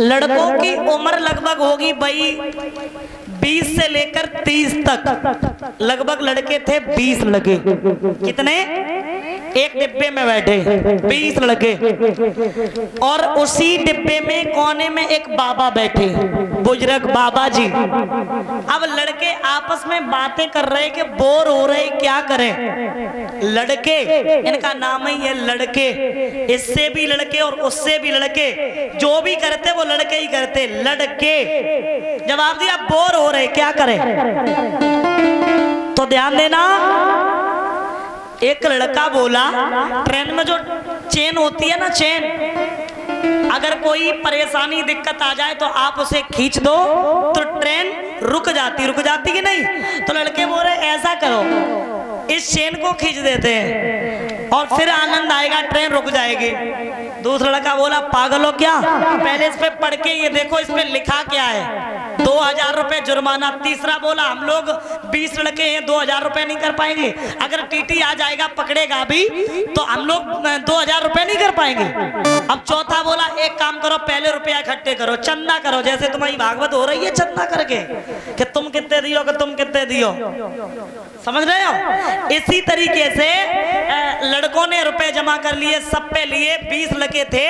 लड़कों की उम्र लगभग होगी भाई 20 से लेकर 30 तक। लगभग लड़के थे 20 लड़के। कितने? एक डिब्बे में बैठे 20 लड़के, और उसी डिब्बे में कोने में एक बाबा बैठे, बुजुर्ग बाबा जी। अब लड़के आपस में बातें कर रहे कि बोर हो रहे, क्या करें। लड़के, इनका नाम ही है लड़के, इससे भी लड़के और उससे भी लड़के, जो भी करते वो लड़के ही करते। लड़के जवाब दिया बोर हो रहे, क्या करें। तो ध्यान देना, एक लड़का बोला, ट्रेन में जो चेन होती है ना, चेन, अगर कोई परेशानी दिक्कत आ जाए तो आप उसे खींच दो तो ट्रेन रुक जाती कि नहीं। तो लड़के बोल रहे ऐसा करो, इस चेन को खींच देते हैं और फिर आनंद आएगा, ट्रेन रुक जाएगी। दूसरा लड़का बोला पागल हो क्या, पहले इस पे पढ़ के ये देखो इस पे लिखा क्या है, 2000 रुपए जुर्माना। तीसरा बोला हम लोग 20 लड़के हैं, 2000 रुपए नहीं कर पाएंगे, अगर टीटी आ जाएगा पकड़ेगा भी तो हम लोग 2000 रुपए नहीं कर पाएंगे। अब चौथा बोला एक काम करो, पहले रुपया इकट्ठे करो, चंदा करो, जैसे तुम्हारी भागवत हो रही है चंदा करके कि तुम कितने दियो कि तुम कितने दियो, समझ रहे हो। इसी तरीके से लड़कों ने रुपए जमा कर लिए, सब पे लिए, 20 लड़के थे,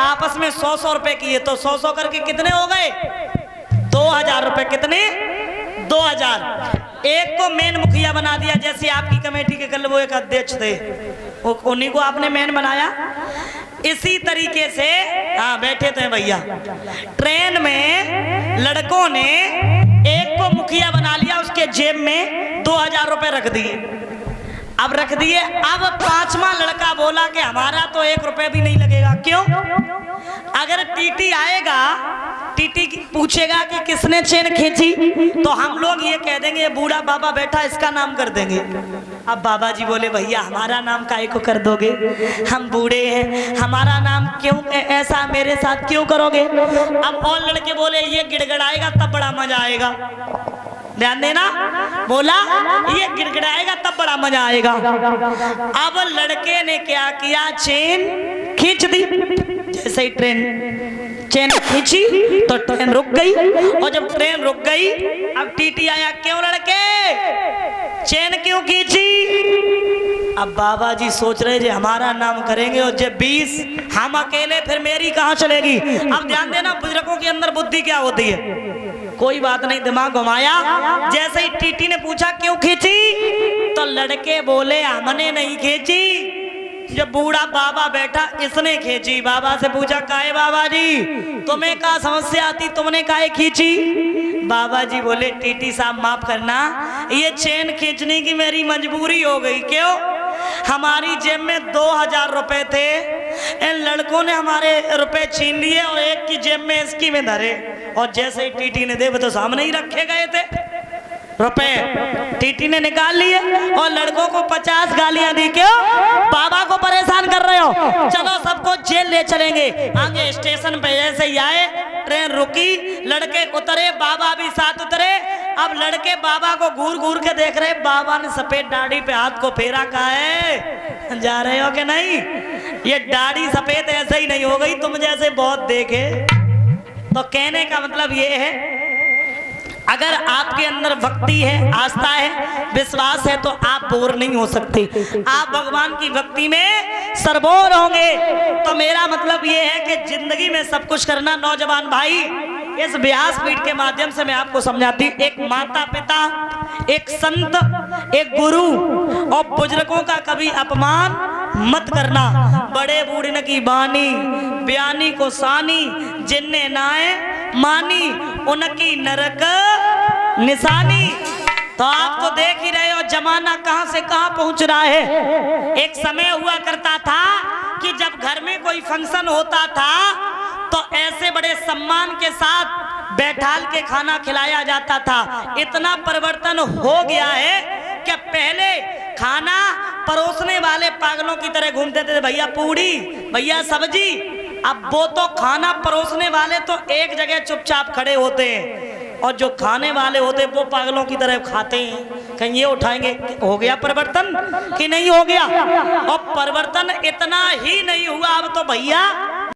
आपस में 100-100 रुपए किए, तो 100-100 करके कितने हो गए, 2000 रुपए। कितने? 2000। एक को मेन मुखिया बना दिया, जैसे आपकी कमेटी के कल वो एक अध्यक्ष थे, उन्हीं को आपने मेन बनाया। इसी तरीके से हाँ बैठे थे भैया, ट्रेन में लड़कों ने एक को मुखिया बना लिया, उसके जेब में 2000 रुपए रख दिए। अब रख दिए, अब पांचवा लड़का बोला कि हमारा तो 1 रुपए भी नहीं लगेगा। क्यों? अगर टीटी आएगा, टीटी पूछेगा कि किसने चेन खींची, तो हम लोग ये कह देंगे ये बूढ़ा बाबा बैठा, इसका नाम कर देंगे। अब बाबा जी बोले भैया हमारा नाम काहे को कर दोगे, हम बूढ़े हैं, हमारा नाम क्यों ऐसा मेरे साथ क्यों करोगे। अब और लड़के बोले ये गिड़गड़ाएगा तब बड़ा मजा आएगा, ध्यान देना, बोला ये गिड़गिड़ाएगा तब बड़ा मजा आएगा। अब लड़के ने क्या किया, चेन खींच दी। जैसे ही ट्रेन चेन खींची तो ट्रेन रुक गई, और जब ट्रेन रुक गई अब टीटी आया, क्यों लड़के चेन क्यों खींची। अब बाबा जी सोच रहे जे हमारा नाम करेंगे और जब 20 हम अकेले, फिर मेरी कहाँ चलेगी। अब ध्यान देना बुजुर्गों के अंदर बुद्धि क्या होती है, कोई बात नहीं, दिमाग घुमाया। जैसे ही टीटी ने पूछा क्यों खींची, तो लड़के बोले हमने नहीं खींची, जब बूढ़ा बाबा बैठा इसने खींची। बाबा से पूछा काहे बाबा जी तुम्हें क्या समस्या आती, तुमने काहे खींची। बाबा जी बोले टीटी साहब माफ करना, ये चेन खींचने की मेरी मजबूरी हो गई। क्यों? हमारी जेब में 2000 रुपए थे, इन लड़कों ने हमारे रुपए छीन लिए और एक की जेब में इसकी में धरे, और जैसे ही टीटी ने दे, वो तो सामने ही रखे गए थे रुपए, टीटी ने निकाल लिए और लड़कों को 50 गालियां दी। क्यों? बाबा को परेशान कर रहे हो, चलो सबको जेल ले चलेंगे। आगे स्टेशन पे जैसे ही आए, ट्रेन रुकी, लड़के उतरे, बाबा भी साथ उतरे। अब लड़के बाबा को घूर घूर के देख रहे, बाबा ने सफेद दाढ़ी पे हाथ को फेरा, कहा है जा रहे हो कि नहीं, ये दाढ़ी सफेद ऐसे ही नहीं हो गई, तुम जैसे बहुत देखे। तो कहने का मतलब ये है, अगर आपके अंदर भक्ति है, आस्था है, विश्वास है, तो आप बोर नहीं हो सकते, आप भगवान की भक्ति में सरबोर होंगे। तो मेरा मतलब ये है कि जिंदगी में सब कुछ करना। नौजवान भाई, इस व्यासपीठ के माध्यम से मैं आपको समझाती हूँ, एक माता पिता, एक संत, एक गुरु और बुजुर्गों का कभी अपमान मत करना। बड़े बूढ़े की बानी, बयानी को सानी, जिन्ने नाए मानी उनकी नरक निशानी। तो आप तो देख ही रहे हो जमाना कहां से कहां पहुंच रहा है। एक समय हुआ करता था कि जब घर में कोई फंक्शन होता था तो ऐसे बड़े सम्मान के साथ बैठाल के खाना खिलाया जाता था। इतना परिवर्तन हो गया है कि पहले खाना परोसने वाले पागलों की तरह घूमते थे, भैया पूड़ी, भैया सब्जी। अब वो तो खाना परोसने वाले तो एक जगह चुपचाप खड़े होते हैं, और जो खाने वाले होते वो पागलों की तरह खाते हैं। कहीं ये उठाएंगे, हो गया परिवर्तन कि नहीं हो गया। और परिवर्तन इतना ही नहीं हुआ, अब तो भैया